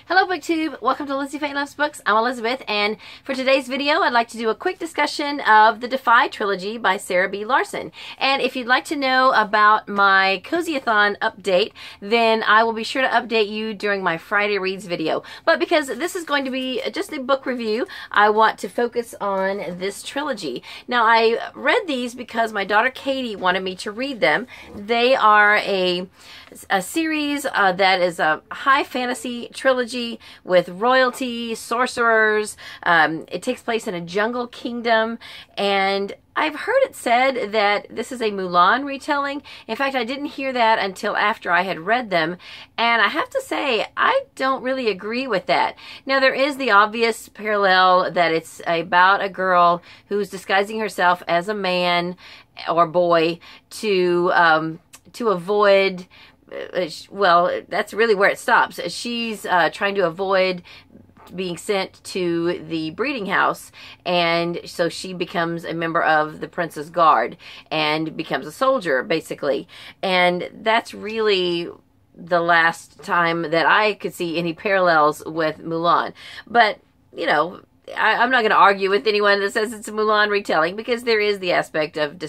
Hello BookTube, welcome to LizziefayeLovesBooks. I'm Elizabeth, and for today's video I'd like to do a quick discussion of the Defy trilogy by Sara B. Larson. And if you'd like to know about my Cozy-a-thon update, then I will be sure to update you during my Friday Reads video. But because this is going to be just a book review, I want to focus on this trilogy. Now, I read these because my daughter Katie wanted me to read them. They are a series that is a high fantasy trilogy with royalty, sorcerers. It takes place in a jungle kingdom, and I've heard it said that this is a Mulan retelling. In fact, I didn't hear that until after I had read them, and I have to say, I don't really agree with that. Now, there is the obvious parallel that it's about a girl who's disguising herself as a man or boy to avoid, well, that's really where it stops. She's trying to avoid being sent to the breeding house, and so she becomes a member of the Prince's Guard and becomes a soldier, basically. And that's really the last time that I could see any parallels with Mulan. But, you know, I'm not going to argue with anyone that says it's a Mulan retelling, because there is the aspect of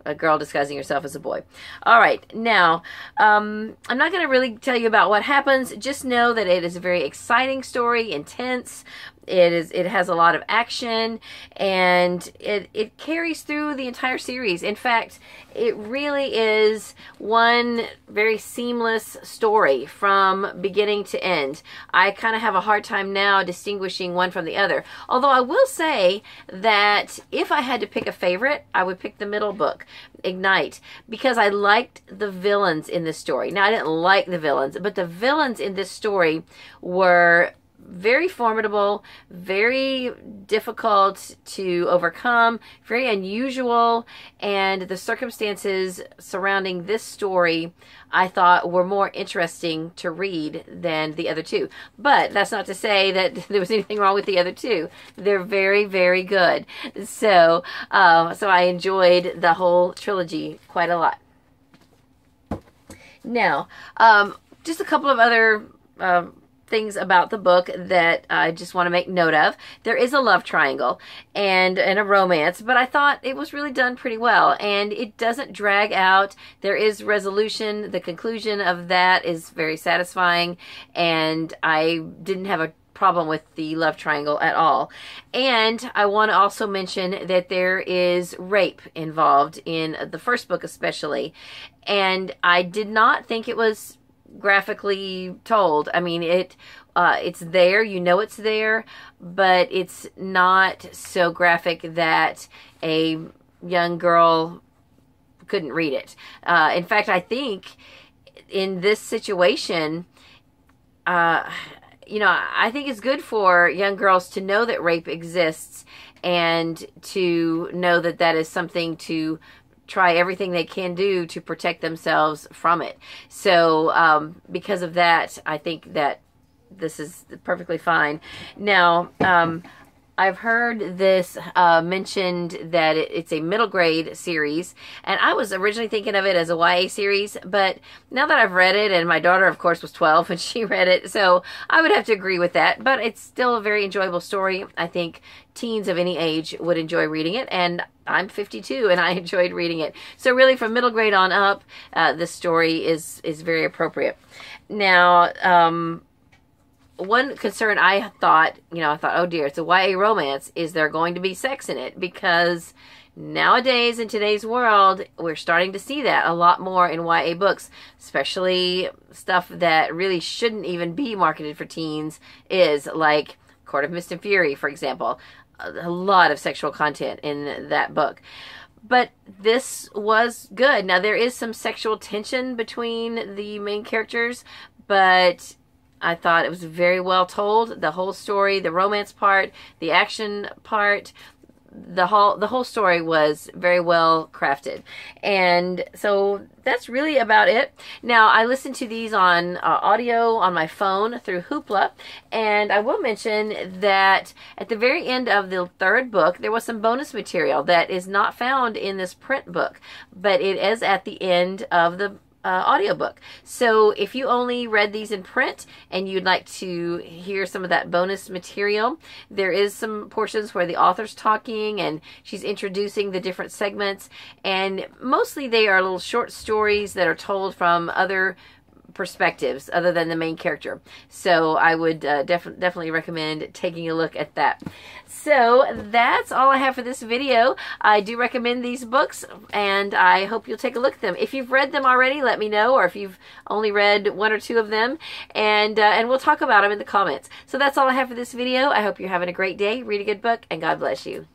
a girl disguising herself as a boy. All right, now, I'm not going to really tell you about what happens. Just know that it is a very exciting story, intense. It has a lot of action, and it carries through the entire series. In fact, it really is one very seamless story from beginning to end. I kind of have a hard time now distinguishing one from the other. Although I will say that if I had to pick a favorite, I would pick the middle book, Ignite, because I liked the villains in this story. Now, I didn't like the villains, but the villains in this story were very formidable, very difficult to overcome, very unusual, and the circumstances surrounding this story I thought were more interesting to read than the other two. But that's not to say that there was anything wrong with the other two. They're very, very good. So I enjoyed the whole trilogy quite a lot. Now, just a couple of other things about the book that I just want to make note of. There is a love triangle and a romance, but I thought it was really done pretty well, and it doesn't drag out. There is resolution. The conclusion of that is very satisfying, and I didn't have a problem with the love triangle at all. And I want to also mention that there is rape involved in the first book especially, and I did not think it was graphically told. I mean, it's there, you know it's there, but it's not so graphic that a young girl couldn't read it. In fact, I think in this situation, you know, I think it's good for young girls to know that rape exists and to know that that is something to try everything they can do to protect themselves from it. So because of that, I think that this is perfectly fine. Now, I've heard this mentioned that it's a middle grade series, and I was originally thinking of it as a YA series, but now that I've read it, and my daughter, of course, was 12 when she read it, so I would have to agree with that, but it's still a very enjoyable story. I think teens of any age would enjoy reading it, and I'm 52 and I enjoyed reading it. So really, from middle grade on up, this story is very appropriate. Now, one concern I thought, oh dear, it's a YA romance. Is there going to be sex in it? Because nowadays, in today's world, we're starting to see that a lot more in YA books, especially stuff that really shouldn't even be marketed for teens, is like Court of Mist and Fury, for example. A lot of sexual content in that book. But this was good. Now, there is some sexual tension between the main characters, but I thought it was very well told. The whole story, the romance part, the action part, the whole story was very well crafted. And so that's really about it. Now, I listened to these on audio on my phone through Hoopla, and I will mention that at the very end of the third book, there was some bonus material that is not found in this print book, but it is at the end of the audiobook. So if you only read these in print and you'd like to hear some of that bonus material, there is some portions where the author's talking and she's introducing the different segments, and mostly they are little short stories that are told from other perspectives other than the main character. So I would definitely recommend taking a look at that. So that's all I have for this video. I do recommend these books, and I hope you'll take a look at them. If you've read them already, let me know, or if you've only read one or two of them, and we'll talk about them in the comments. So that's all I have for this video. I hope you're having a great day. Read a good book, and God bless you.